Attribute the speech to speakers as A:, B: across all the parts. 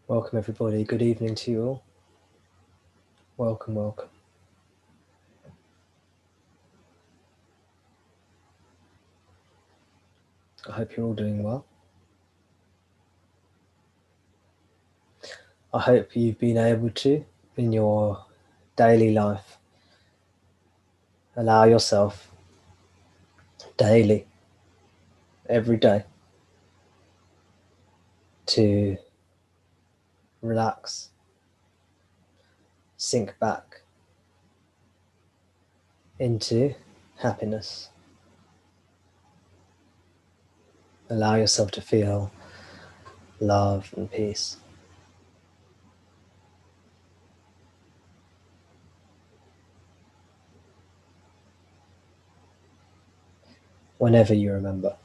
A: Welcome everybody, good evening to you all. Welcome, welcome. I hope you're all doing well. I hope you've been able to, in your daily life, allow yourself daily, every day, to relax, sink back into happiness. Allow yourself to feel love and peace. Whenever you remember.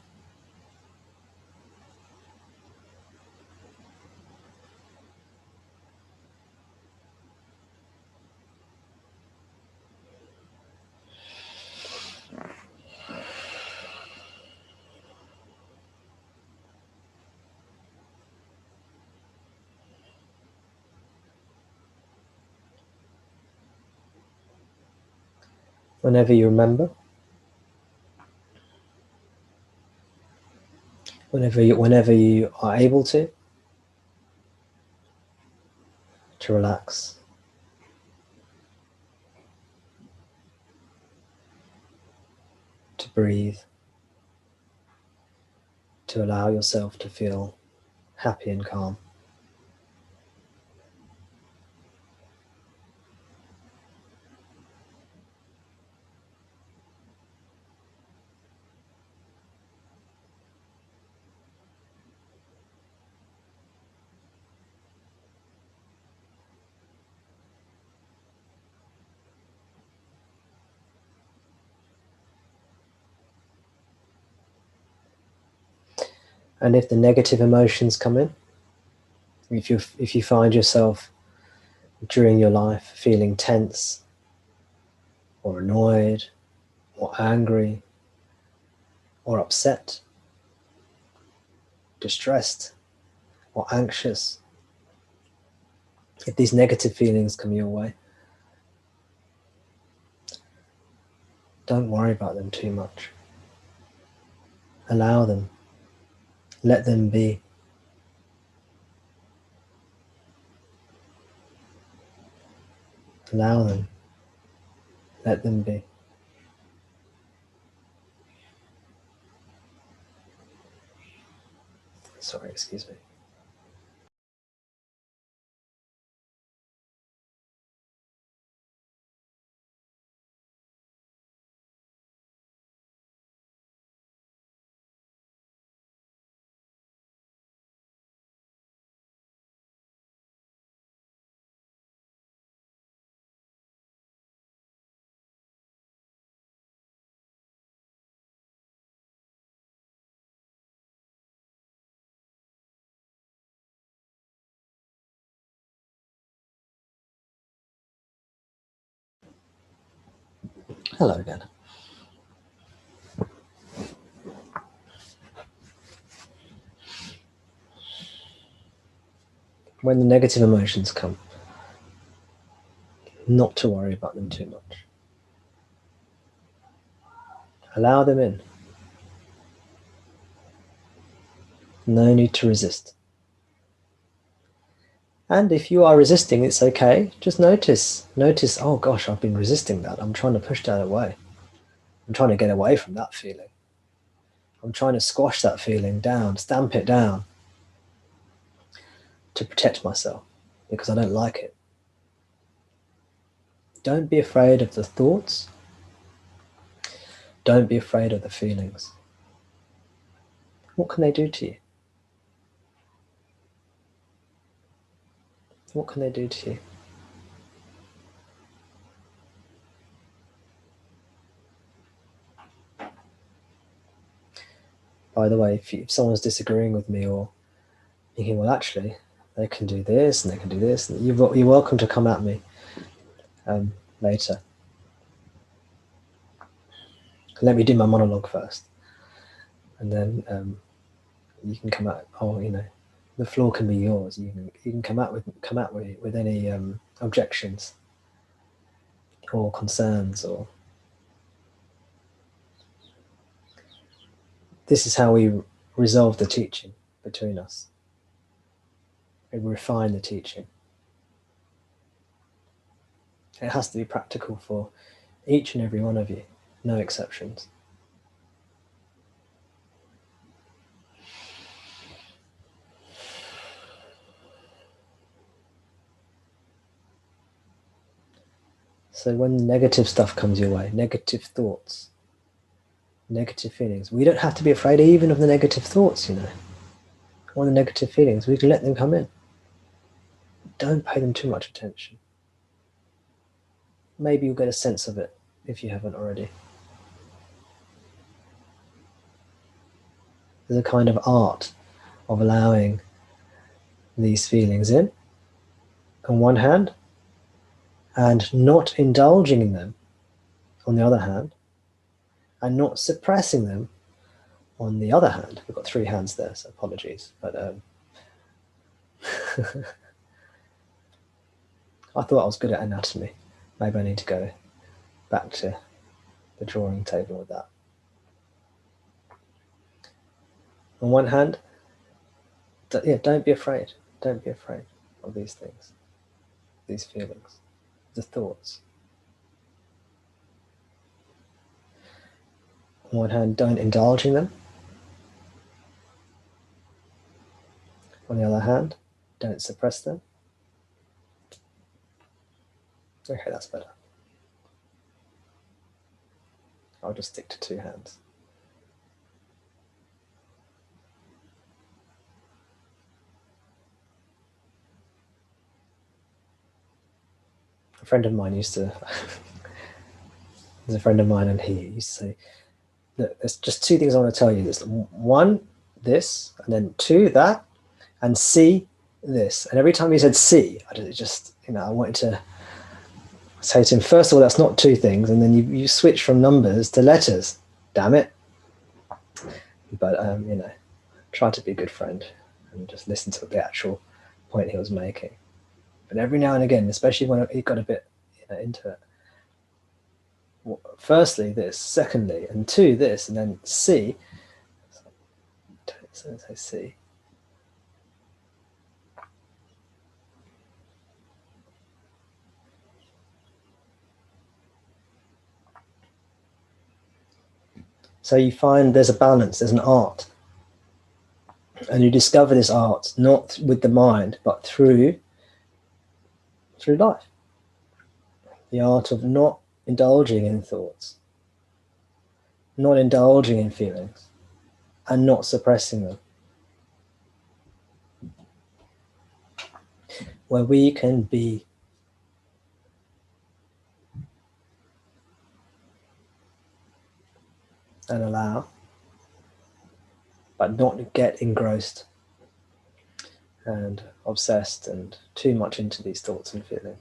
A: Whenever you remember, whenever you are able to relax. To breathe, to allow yourself to feel happy and calm. And if the negative emotions come in, if you find yourself during your life feeling tense or annoyed or angry or upset, distressed or anxious, if these negative feelings come your way, don't worry about them too much. Allow them. Let them be. Allow them. Let them be. Sorry, excuse me. Hello again. When the negative emotions come, not to worry about them too much. Allow them in. No need to resist. And if you are resisting, it's okay. Just notice, oh gosh, I've been resisting that. I'm trying to push that away. I'm trying to get away from that feeling. I'm trying to squash that feeling down, stamp it down to protect myself because I don't like it. Don't be afraid of the thoughts. Don't be afraid of the feelings. What can they do to you? What can they do to you? By the way, if someone's disagreeing with me or thinking, well, actually, they can do this and they can do this, and you're welcome to come at me later. Let me do my monologue first, and then you can come out. Or the floor can be yours. You can come out with any objections or concerns, or this is how we resolve the teaching between us. We refine the teaching. It has to be practical for each and every one of you, no exceptions. So when negative stuff comes your way, negative thoughts, negative feelings, we don't have to be afraid even of the negative thoughts, or the negative feelings. We can let them come in. Don't pay them too much attention. Maybe you'll get a sense of it if you haven't already. There's a kind of art of allowing these feelings in, on one hand, and not indulging in them, on the other hand, and not suppressing them, on the other hand. We've got 3 hands there, so apologies. But I thought I was good at anatomy. Maybe I need to go back to the drawing table with that. On one hand, don't be afraid. Don't be afraid of these things, these feelings, the thoughts. On one hand, don't indulge in them. On the other hand, don't suppress them. Okay, that's better. I'll just stick to 2 hands. A friend of mine used to, there's a friend of mine, and he used to say, look, there's just 2 things I want to tell you. There's 1, this, and then 2, that, and C, this. And every time he said C, I wanted to say to him, first of all, that's not 2 things, and then you switch from numbers to letters. Damn it. But, try to be a good friend and just listen to the actual point he was making. But every now and again, especially when he got a bit into it, firstly this, secondly, and 2 this, and then C. So say C. So you find there's a balance, there's an art. And you discover this art not with the mind, but through life. The art of not indulging in thoughts, not indulging in feelings, and not suppressing them. Where we can be and allow, but not get engrossed and obsessed and too much into these thoughts and feelings.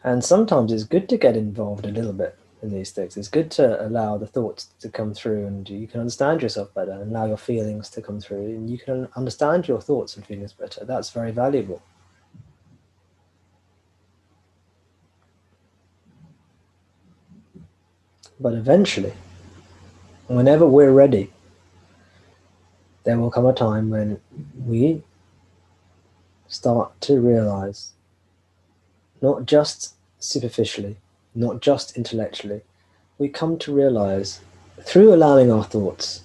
A: And sometimes it's good to get involved a little bit in these things. It's good to allow the thoughts to come through, and you can understand yourself better, and allow your feelings to come through, and you can understand your thoughts and feelings better. That's very valuable. But eventually, whenever we're ready, there will come a time when we start to realize not just superficially, not just intellectually, we come to realize through allowing our thoughts,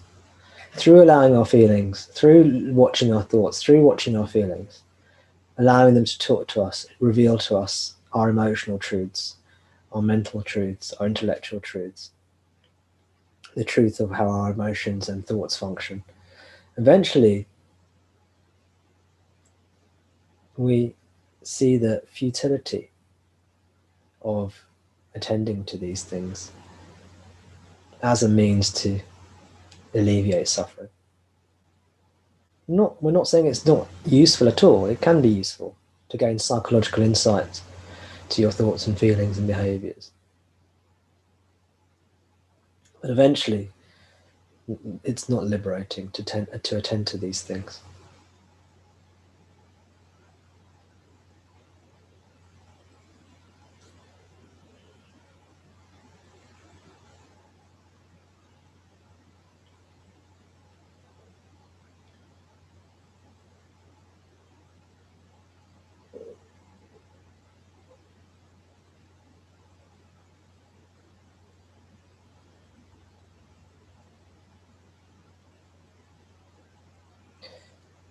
A: through allowing our feelings, through watching our thoughts, through watching our feelings, allowing them to talk to us, reveal to us our emotional truths, our mental truths, our intellectual truths, the truth of how our emotions and thoughts function. Eventually, we see the futility of attending to these things as a means to alleviate suffering. We're not saying it's not useful at all. It can be useful to gain psychological insight to your thoughts and feelings and behaviors. But eventually, it's not liberating to attend to these things.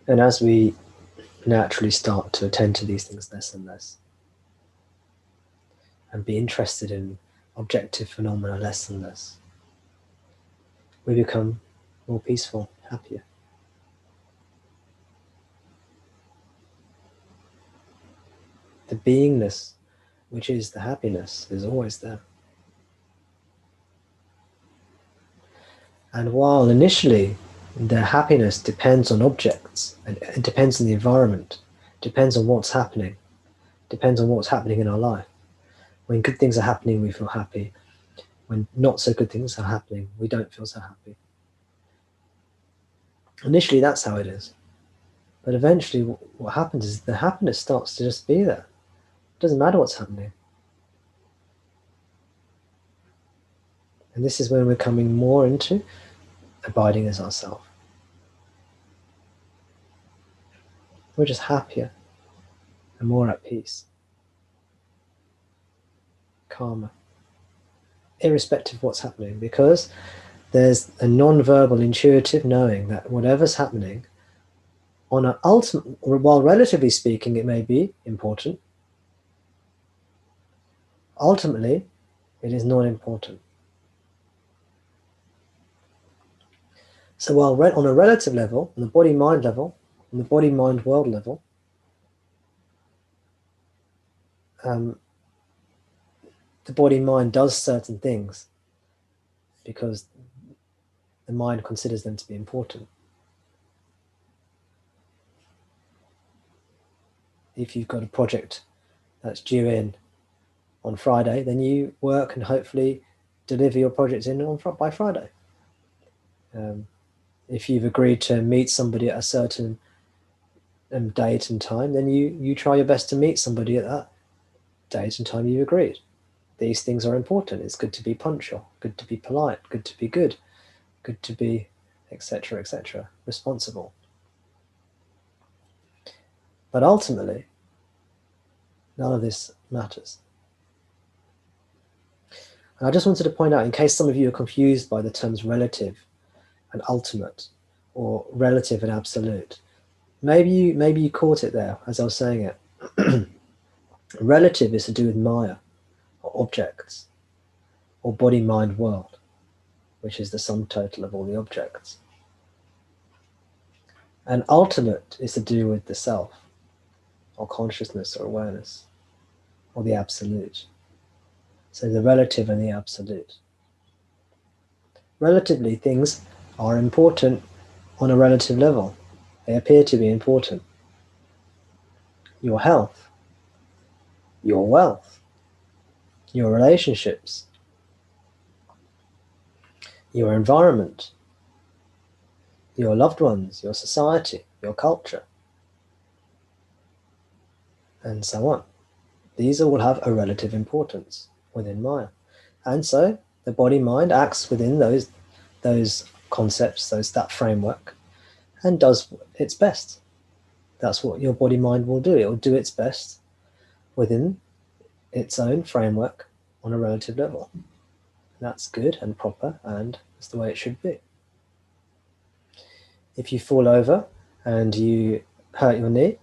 A: And as we naturally start to attend to these things less and less, and be interested in objective phenomena less and less, we become more peaceful, happier. The beingness, which is the happiness, is always there. And while initially the happiness depends on objects, and it depends on the environment, depends on what's happening, depends on what's happening in our life. When good things are happening, we feel happy. When not so good things are happening, we don't feel so happy. Initially, that's how it is. But eventually, what happens is the happiness starts to just be there. It doesn't matter what's happening. And this is when we're coming more into abiding as ourselves. We're just happier and more at peace, calmer, irrespective of what's happening, because there's a non-verbal intuitive knowing that whatever's happening, on an ultimate, while relatively speaking it may be important, ultimately it is not important. So while on a relative level, on the body-mind level, on the body-mind world level, the body-mind does certain things because the mind considers them to be important. If you've got a project that's due in on Friday, then you work and hopefully deliver your project in by Friday. If you've agreed to meet somebody at a certain date and time, then you try your best to meet somebody at that date and time you've agreed. These things are important. It's good to be punctual, good to be polite, good to be good to be, etc., etc., responsible. But ultimately, none of this matters. And I just wanted to point out, in case some of you are confused by the terms relative and ultimate, or relative and absolute, maybe you caught it there as I was saying it. Relative is to do with Maya, or objects, or body-mind world, which is the sum total of all the objects. And ultimate is to do with the self, or consciousness, or awareness, or the absolute. So the relative and the absolute. Relatively, things are important on a relative level. They appear to be important. Your health, your wealth, your relationships, your environment, your loved ones, your society, your culture, and so on. These all have a relative importance within Maya. And so the body-mind acts within those concepts, that framework, and does its best. That's what your body-mind will do. It will do its best within its own framework on a relative level. That's good and proper, and that's the way it should be. If you fall over and you hurt your knee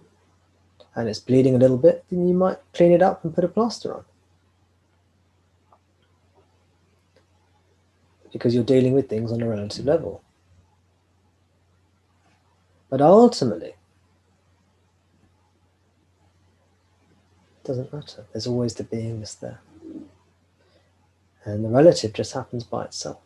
A: and it's bleeding a little bit, then you might clean it up and put a plaster on, because you're dealing with things on a relative level. But ultimately, it doesn't matter. There's always the beingness there. And the relative just happens by itself.